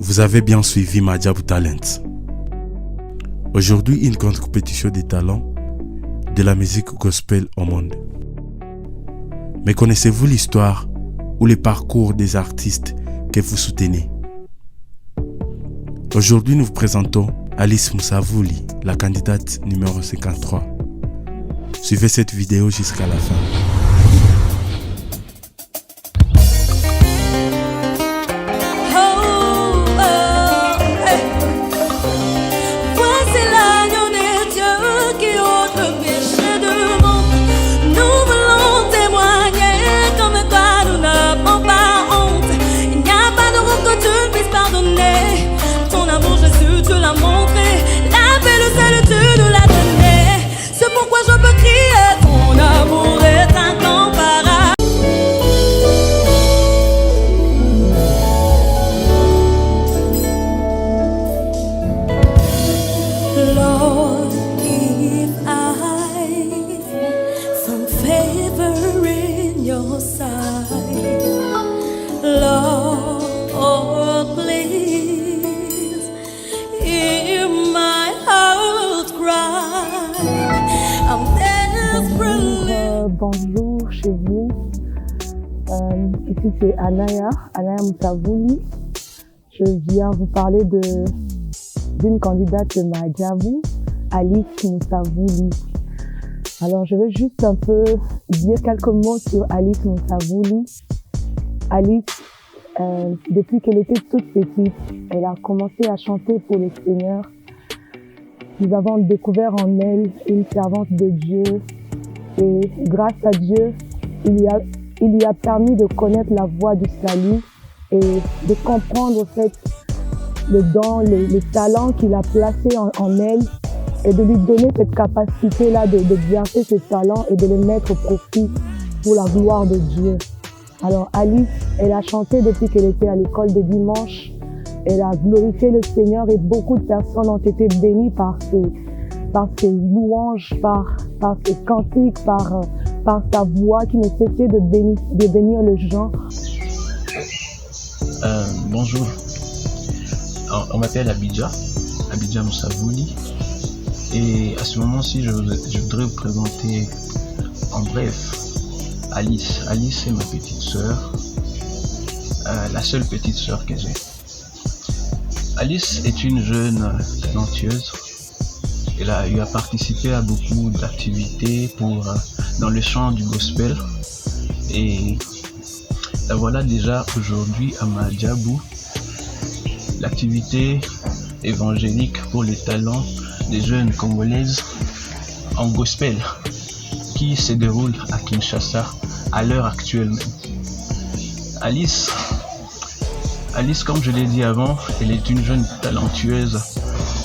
Vous avez bien suivi Madjabou Talent. Aujourd'hui, une grande compétition des talents de la musique gospel au monde. Mais connaissez-vous l'histoire ou les parcours des artistes que vous soutenez? Aujourd'hui, nous vous présentons Alice Moussavouli, la candidate numéro 53. Suivez cette vidéo jusqu'à la fin. Bonjour chez vous, ici c'est Anaya Moussavouli. Je viens vous parler d'une candidate de Madjabou, Alice Moussavouli. Alors je vais juste un peu dire quelques mots sur Alice Moussavouli. Alice, depuis qu'elle était toute petite, elle a commencé à chanter pour le Seigneur. Nous avons découvert en elle une servante de Dieu. Et grâce à Dieu, il lui a permis de connaître la voie du salut et de comprendre en fait le don, les talents qu'il a placés en elle et de lui donner cette capacité-là d'exercer ses talents et de les mettre au profit pour la gloire de Dieu. Alors Alice, elle a chanté depuis qu'elle était à l'école des dimanches. Elle a glorifié le Seigneur et beaucoup de personnes ont été bénies par ses louanges, par ses cantiques, par sa voix qui ne cessait de bénir les gens. Bonjour, on m'appelle Abidja Moussavouli, et à ce moment-ci je voudrais vous présenter en bref Alice. Alice c'est ma petite sœur, la seule petite sœur que j'ai. Alice est une jeune talentueuse. Elle a eu à participer à beaucoup d'activités dans le chant du gospel. Et la voilà déjà aujourd'hui à Madjabou, l'activité évangélique pour les talents des jeunes Congolaises en gospel qui se déroule à Kinshasa à l'heure actuelle même. Alice, comme je l'ai dit avant, elle est une jeune talentueuse.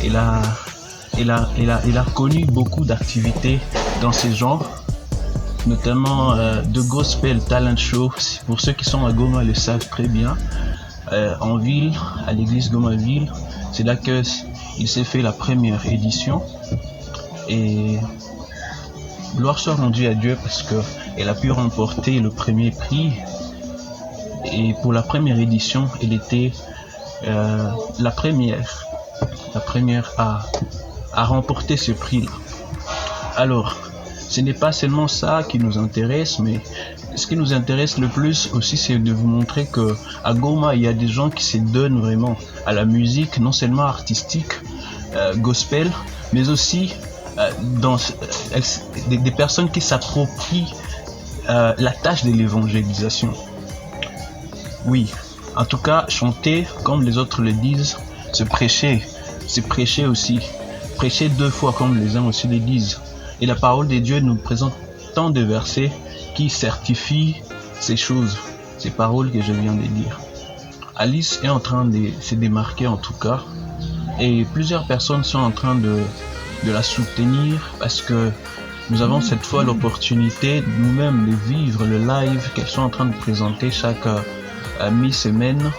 Elle a connu beaucoup d'activités dans ces genres, notamment de gospel talent show. Pour ceux qui sont à Goma le savent très bien. En ville, à l'église Goma-Ville, c'est là qu'il s'est fait la première édition. Et gloire soit rendue à Dieu parce qu'elle a pu remporter le premier prix. Et pour la première édition, elle était la première à remporter ce prix-là. Alors, ce n'est pas seulement ça qui nous intéresse, mais ce qui nous intéresse le plus aussi, c'est de vous montrer que à Goma, il y a des gens qui se donnent vraiment à la musique, non seulement artistique, gospel, mais aussi des personnes qui s'approprient la tâche de l'évangélisation. Oui, en tout cas, chanter, comme les autres le disent, c'est prêcher aussi. Prêcher deux fois, comme les uns aussi le disent. Et la parole de Dieu nous présente tant de versets qui certifient ces choses, ces paroles que je viens de dire. Alice est en train de se démarquer en tout cas, et plusieurs personnes sont en train de la soutenir parce que nous avons cette fois l'opportunité nous-mêmes de vivre le live qu'elles sont en train de présenter chaque mi-semaine,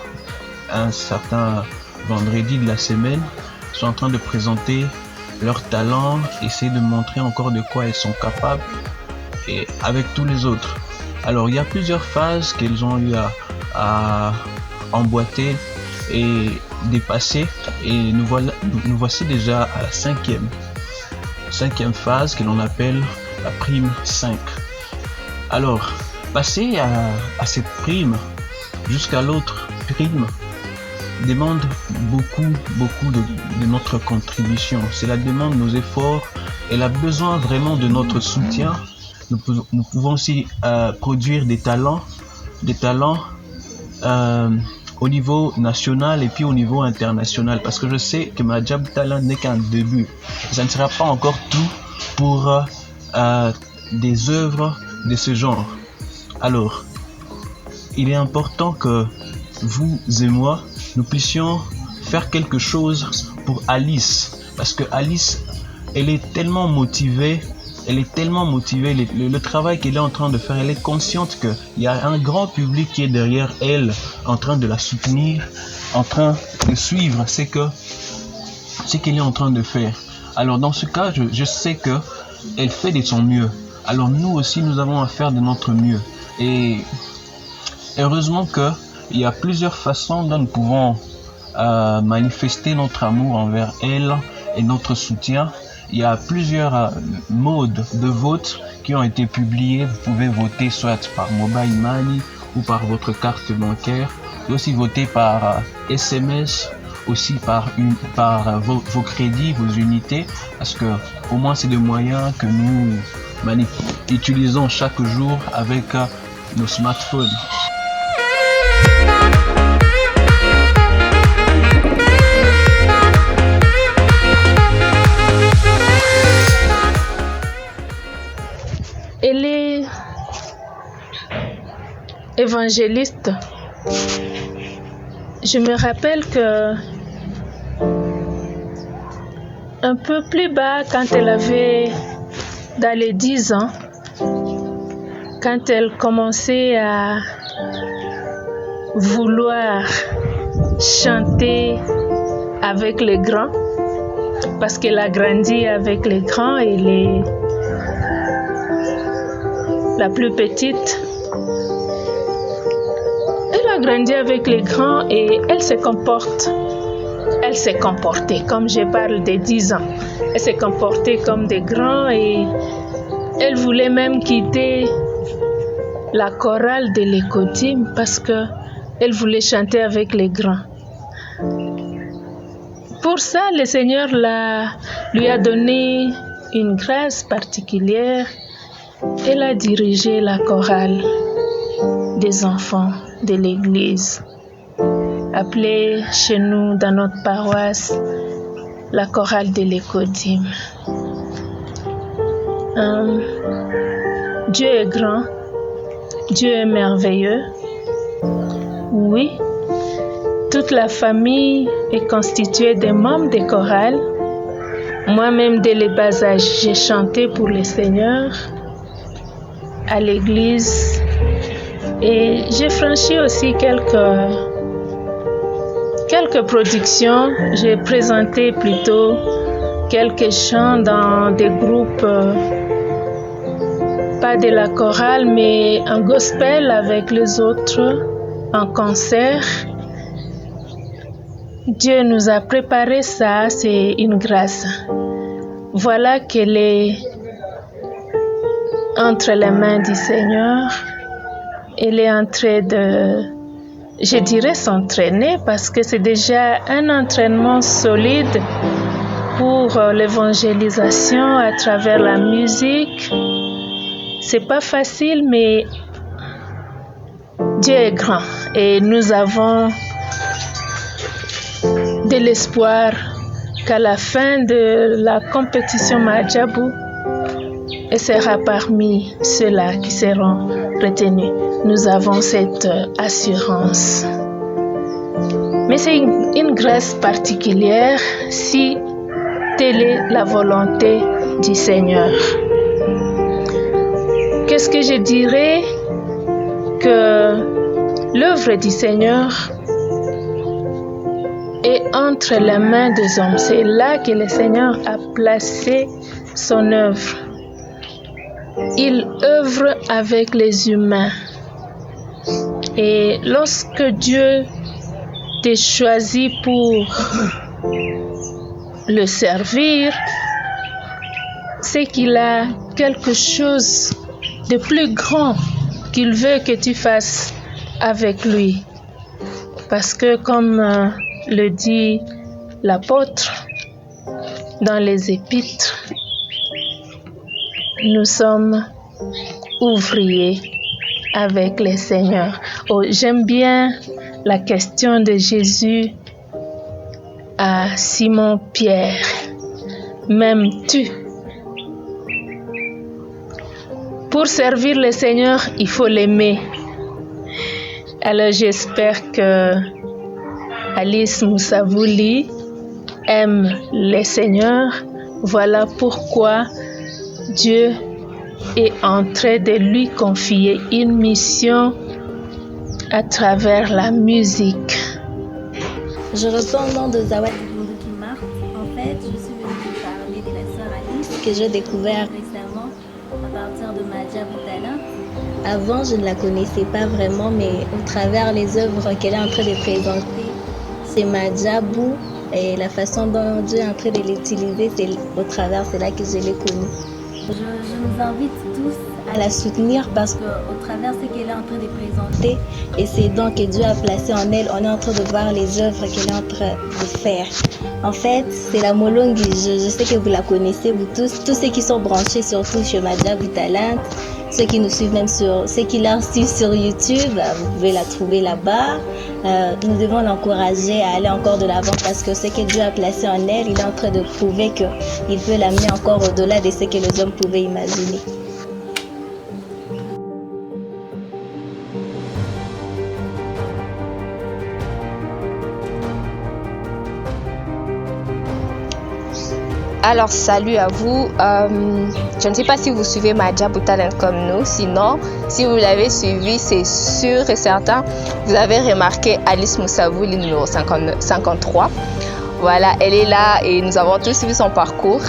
un certain vendredi de la semaine. Elles sont en train de présenter leurs talents, essayer de montrer encore de quoi elles sont capables, et avec tous les autres. Alors il y a plusieurs phases qu'elles ont eu à emboîter, et dépassé et nous voici déjà à la cinquième phase que l'on appelle la prime 5. Alors, passer à cette prime jusqu'à l'autre prime demande beaucoup de notre contribution. Cela demande nos efforts. Elle a besoin vraiment de notre soutien. Nous pouvons aussi produire des talents au niveau national et puis au niveau international, parce que je sais que Madjabou Talent n'est qu'un début. Ça ne sera pas encore tout pour des œuvres de ce genre. Alors, il est important que vous et moi, nous puissions faire quelque chose pour Alice, parce que Alice, elle est tellement motivée, le travail qu'elle est en train de faire, elle est consciente qu'il y a un grand public qui est derrière elle, en train de la soutenir, en train de suivre ce qu'elle est en train de faire. Alors dans ce cas, je sais qu'elle fait de son mieux. Alors nous aussi, nous avons à faire de notre mieux. Et heureusement qu'il y a plusieurs façons dont nous pouvons manifester notre amour envers elle et notre soutien. Il y a plusieurs modes de vote qui ont été publiés. Vous pouvez voter soit par mobile money ou par votre carte bancaire. Vous pouvez aussi voter par SMS, aussi par vos crédits, vos unités, parce que au moins c'est des moyens que nous utilisons chaque jour avec nos smartphones. Elle est évangéliste. Je me rappelle que un peu plus bas, quand elle avait dans les 10 ans, quand elle commençait à vouloir chanter avec les grands, parce qu'elle a grandi avec les grands et la plus petite, elle a grandi avec les grands et elle s'est comportée, comme je parle de 10 ans. Elle s'est comportée comme des grands et elle voulait même quitter la chorale de l'Écodim parce qu'elle voulait chanter avec les grands. Pour ça, le Seigneur lui a donné une grâce particulière. Elle a dirigé la chorale des enfants de l'église, appelée chez nous dans notre paroisse la chorale de l'Écodim. Dieu est grand, Dieu est merveilleux. Oui, toute la famille est constituée des membres des chorales. Moi-même, dès le bas âge, j'ai chanté pour le Seigneur à l'église et j'ai franchi aussi quelques productions. J'ai présenté plutôt quelques chants dans des groupes, pas de la chorale, mais en gospel avec les autres, en concert. Dieu nous a préparé ça, c'est une grâce. Voilà qu'elle est entre les mains du Seigneur. Elle est en train de, je dirais, s'entraîner parce que c'est déjà un entraînement solide pour l'évangélisation à travers la musique. C'est pas facile, mais Dieu est grand et nous avons de l'espoir qu'à la fin de la compétition Madjabou, elle sera parmi ceux-là qui seront retenus. Nous avons cette assurance. Mais c'est une grâce particulière si telle est la volonté du Seigneur. Qu'est-ce que je dirais? Que l'œuvre du Seigneur est entre les mains des hommes. C'est là que le Seigneur a placé son œuvre. Il œuvre avec les humains. Et lorsque Dieu t'ai choisi pour le servir, c'est qu'il a quelque chose de plus grand qu'il veut que tu fasses avec lui. Parce que comme le dit l'apôtre dans les épîtres, nous sommes ouvriers avec le Seigneur. Oh, j'aime bien la question de Jésus à Simon-Pierre. M'aimes-tu? Pour servir le Seigneur, il faut l'aimer. Alors j'espère que Alice Moussavouli aime le Seigneur. Voilà pourquoi Dieu est en train de lui confier une mission à travers la musique. Je reprends le nom de Zawadi Bunduki-Marthe. En fait, je suis venue vous parler de la sœur Alice que j'ai découvert récemment à partir de Madjabou Talent. Avant, je ne la connaissais pas vraiment, mais au travers les œuvres qu'elle est en train de présenter, c'est Madjabou et la façon dont Dieu est en train de l'utiliser, c'est au travers, c'est là que je l'ai connue. Je vous invite tous à la soutenir parce qu'au travers ce qu'elle est en train de présenter et ces dons que Dieu a placés en elle, on est en train de voir les œuvres qu'elle est en train de faire. En fait, c'est la Molongi, je sais que vous la connaissez, vous tous ceux qui sont branchés surtout sur Madjabou Talent, ceux qui nous suivent même ceux qui la suivent sur YouTube, vous pouvez la trouver là-bas. Nous devons l'encourager à aller encore de l'avant parce que ce que Dieu a placé en elle, il est en train de prouver qu'il peut l'amener encore au-delà de ce que les hommes pouvaient imaginer. Alors, salut à vous. Je ne sais pas si vous suivez Madjabou Talent comme nous. Sinon, si vous l'avez suivi, c'est sûr et certain, vous avez remarqué Alice Moussavouli, numéro 53. Voilà, elle est là et nous avons tous suivi son parcours.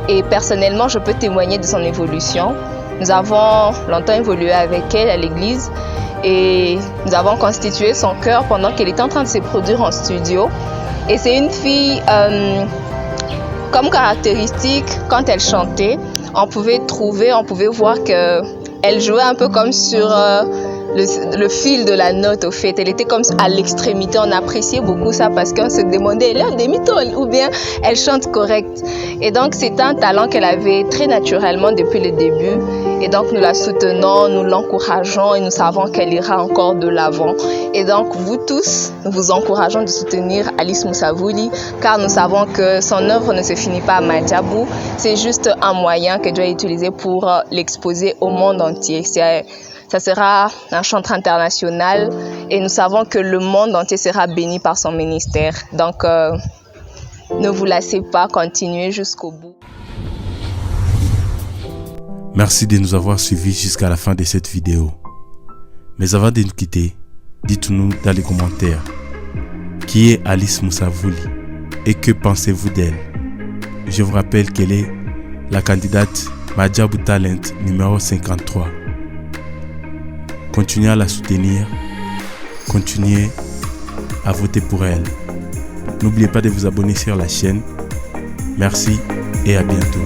Et personnellement, je peux témoigner de son évolution. Nous avons longtemps évolué avec elle à l'église et nous avons constitué son chœur pendant qu'elle était en train de se produire en studio. Et c'est une fille... Comme caractéristique, quand elle chantait, on pouvait voir qu'elle jouait un peu comme sur le fil de la note au fait. Elle était comme à l'extrémité, on appréciait beaucoup ça parce qu'on se demandait, elle est un demi-ton ou bien elle chante correct. Et donc c'est un talent qu'elle avait très naturellement depuis le début. Et donc nous la soutenons, nous l'encourageons et nous savons qu'elle ira encore de l'avant. Et donc vous tous, nous vous encourageons de soutenir Alice Moussavouli car nous savons que son œuvre ne se finit pas à Madjabou. C'est juste un moyen que Dieu a utilisé pour l'exposer au monde entier. Ça sera un chanteur international et nous savons que le monde entier sera béni par son ministère. Donc ne vous lassez pas, continuez jusqu'au bout. Merci de nous avoir suivis jusqu'à la fin de cette vidéo. Mais avant de nous quitter, dites-nous dans les commentaires qui est Alice Moussavouli et que pensez-vous d'elle. Je vous rappelle qu'elle est la candidate Madjabou Talent numéro 53. Continuez à la soutenir, continuez à voter pour elle. N'oubliez pas de vous abonner sur la chaîne. Merci et à bientôt.